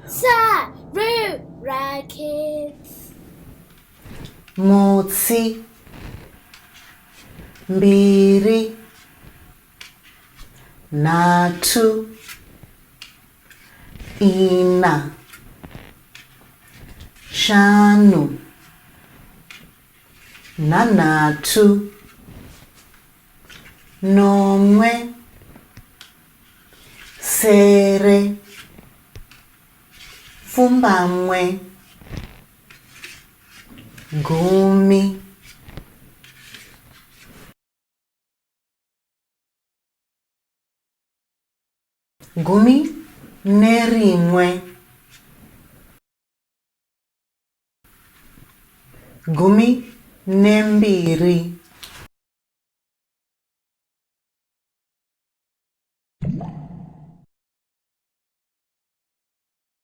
Saru rackets. Mutsi. Mbiri. Natu. Ina. Shanu. Nanatu. Nomwe. Sere. Fumbamwe. Gumi. Gumi nerimwe. Gumi nembiri.